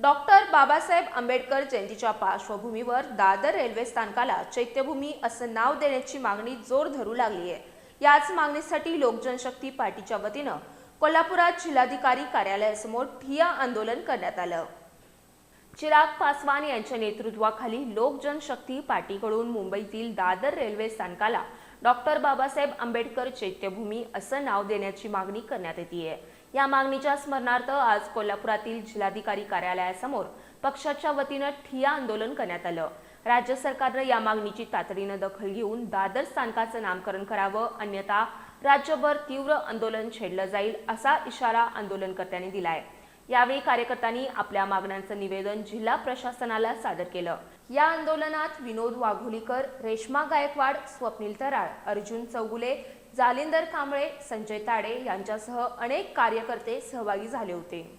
Doctor Babasaheb Ambedkar जयंतीच्या पार्श्वभूमीवर Dadar railway स्थानकाला चैत्यभूमी असं नाव देण्याची मागणी जोर धरू लागली आहे। याच मागणीसाठी लोकजनशक्ती पार्टीच्या वतीनं कोल्हापुरात जिल्हाधिकारी कार्यालयासमोर ठिय्या आंदोलन करण्यात आलं। चिराग पासवान यांच्या नेतृत्वाखाली लोकजनशक्ती पार्टीकडून मुंबईतील दादर रेल्वे स्थानकाला डॉक्टर बाबासाहेब आंबेडकर चैत्यभूमी असं नाव देण्याची मागणी करण्यात येते। या मागणीच्या स्मरणार्थ आज कोल्हापुरातील जिल्हाधिकारी कार्यालयासमोर पक्षाच्या वतीनं ठिय्या आंदोलन करण्यात आलं। राज्य सरकारने या मागणीची तातडीने दखल घेऊन दादर स्थानकाचं नामकरण करावं, अन्यथा राज्यभर तीव्र आंदोलन छेडलं जाईल असा इशारा आंदोलनकर्त्यांनी दिलाय। यावेळी कार्यकर्त्यांनी आपल्या मागण्यांचं निवेदन जिल्हा प्रशासनाला सादर केलं। या आंदोलनात विनोद वाघोलीकर, रेश्मा गायकवाड, स्वप्नील तराळ, अर्जुन चौगुले, जालिंदर कांबळे, संजय ताडे यांच्यासह अनेक कार्यकर्ते सहभागी झाले होते।